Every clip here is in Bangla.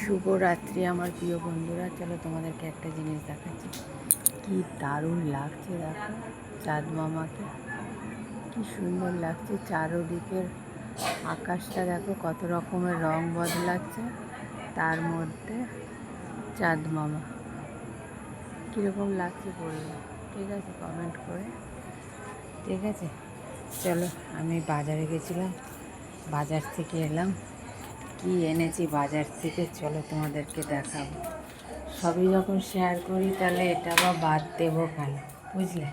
শুভরাত্রি আমার প্রিয় বন্ধুরা। চলো তোমাদেরকে একটা জিনিস দেখাচ্ছি, কি দারুণ লাগছে। দেখো চাঁদ মামাকে, কি সুন্দর লাগছে। চারোদিকের আকাশটা দেখো কত রকমের রং বদলাচ্ছে, তার মধ্যে চাঁদ মামা। কীরকম লাগছে বলবো, ঠিক আছে? কমেন্ট করে, ঠিক আছে? চলো, আমি বাজারে গেছিলাম, বাজার থেকে এলাম। কি এনেছি বাজার থেকে চলো তোমাদেরকে দেখাবো। সবই যখন শেয়ার করি তাহলে এটা বা বাদ দেবো কেন, বুঝলে?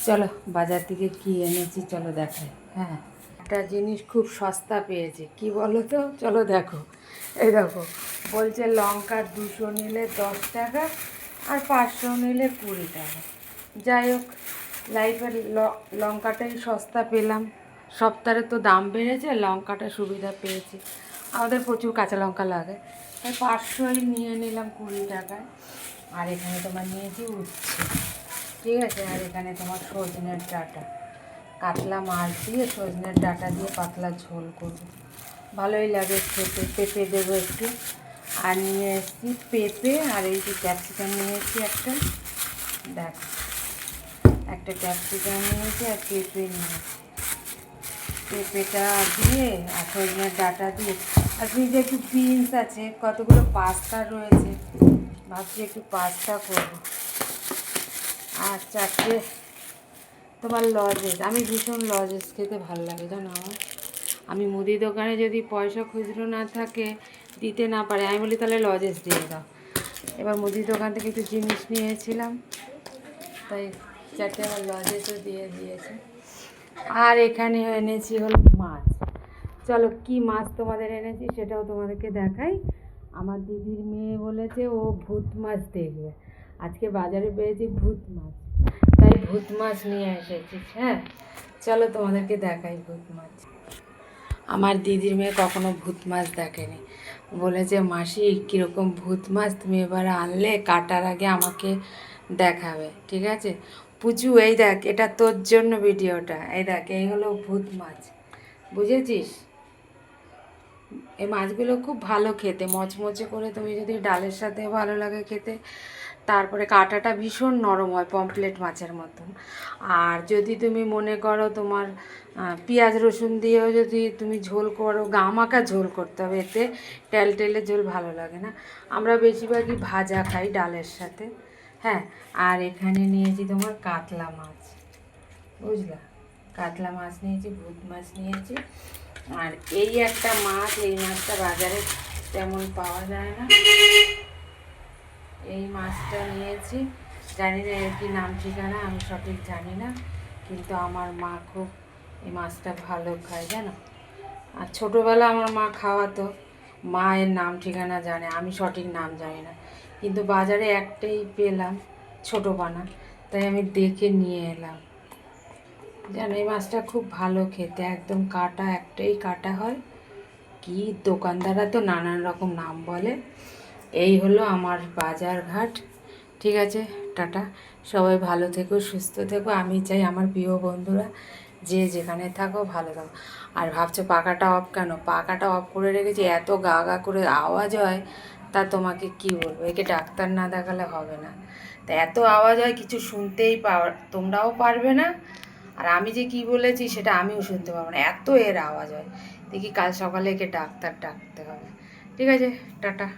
চলো বাজার থেকে কি এনেছি চলো দেখাই। হ্যাঁ, একটা জিনিস খুব সস্তা পেয়েছি, কি বলো তো? চলো দেখো, এই দেখো, বলছে লঙ্কা 200 নিলে 10 টাকা আর 500 নিলে 20 টাকা। যাই হোক, লাইফের লঙ্কাটাই সস্তা পেলাম। সপ্তাহে তো দাম বেড়েছে, লঙ্কাটা সুবিধা পেয়েছি। আমাদের প্রচুর কাঁচা লঙ্কা লাগে, তাই 500ই নিয়ে নিলাম 20 টাকায়। আর এখানে তোমার নিয়েছি উচ্ছে, ঠিক আছে? আর এখানে তোমার সজনের ডাঁটা, কাতলা মাছ দিয়ে সজনের ডাঁটা দিয়ে পাতলা ঝোল করবো, ভালোই লাগে খেতে। পেঁপে দেবো একটু। আর নিয়ে এসেছি পেঁপে, আর এই যে ক্যাপসিকাম নিয়েছি একটা, দেখো একটা ক্যাপসিকাম নিয়েছি আর পেঁপে নিয়েছি। পেঁপেটা দিয়ে আর সজনের ডাঁটা দিয়ে, আর ফ্রিজে একটু বিনস আছে, কতগুলো পাস্তা রয়েছে, ভাবছি একটু পাস্তা করবো। আর চারটে তোমার লজেস, আমি ভীষণ লজেস খেতে ভালো লাগে জানো আমার। আমি মুদি দোকানে যদি পয়সা খুচরো না থাকে, দিতে না পারে, আমি বলি তাহলে লজেস দিয়ে দাও। এবার মুদির দোকান থেকে একটু জিনিস নিয়েছিলাম, তাই চারটে আমার লজেসও দিয়ে দিয়েছে। আর এখানে এনেছি হলো মাছ। চলো কি মাছ তোমাদের এনেছি সেটাও তোমাদেরকে দেখাই। আমার দিদির মেয়ে বলেছে ও ভূত মাছ দেখবে, আজকে বাজারে পেয়েছি ভূত মাছ, তাই ভূত মাছ নিয়ে এসেছি। হ্যাঁ, চলো তোমাদেরকে দেখাই ভূত মাছ। আমার দিদির মেয়ে কখনো ভূত মাছ দেখেনি, বলেছে মাসি কীরকম ভূত মাছ তুমি এবার আনলে, কাটার আগে আমাকে দেখাবে, ঠিক আছে? পুচু এই দেখ, এটা তোর জন্য ভিডিওটা, এই দেখ, এই হলো ভূত মাছ, বুঝেছিস? এই মাছগুলো খুব ভালো খেতে, মচমচে করে, তুমি যদি ডালের সাথে ভালো লাগে খেতে। তারপরে কাঁটাটা ভীষণ নরম হয়, পমফ্লেট মাছের মতন। আর যদি তুমি মনে করো তোমার পেঁয়াজ রসুন দিয়েও যদি তুমি ঝোল করো, গামাখা ঝোল করতে হবে, এতে টেলটেলে ঝোল ভালো লাগে না। আমরা বেশিরভাগই ভাজা খাই ডালের সাথে। হ্যাঁ, আর এখানে নিয়েছি তোমার কাতলা মাছ, বুঝলা? কাতলা মাছ নিয়েছি, ভূত মাছ নিয়েছি। আর এই একটা মাছ, এই মাছটা বাজারে তেমন পাওয়া যায় না, এই মাছটা নিয়েছি। জানি না এর কি নাম ঠিকানা, আমি সঠিক জানি না, কিন্তু আমার মা খুব এই মাছটা ভালো খায় জানো। আর ছোটোবেলা আমার মা খাওয়াতো, মা এর নাম ঠিকানা জানে, আমি সঠিক নাম জানি না। কিন্তু বাজারে একটাই পেলাম ছোটো পানা, তাই আমি দেখে নিয়ে এলাম। জানো এই মাছটা খুব ভালো খেতে, একদম কাটা, একটাই কাটা হয়। কি দোকানদাররা তো নানান রকম নাম বলে। এই হলো আমার বাজার ঘাট, ঠিক আছে? টাটা, সবাই ভালো থেকো, সুস্থ থেকো। আমি চাই আমার প্রিয় বন্ধুরা যে যেখানে থাকো ভালো থাকো। আর ভাবছো পাখাটা অফ কেন? পাখাটা অফ করে রেখেছি, এত গা গা করে আওয়াজ হয়, তা তোমাকে কি বলবো, একে ডাক্তার না দেখালে হবে না। তা এত আওয়াজ হয়, কিছু শুনতেই তোমরাও পারবে না, আর আমি যে কি বলেছি সেটা আমিও শুনতে পাবো না, এত এর আওয়াজ হয়। দেখি কাল সকালে একে ডাক্তার ডাকতে হবে, ঠিক আছে? টাটা।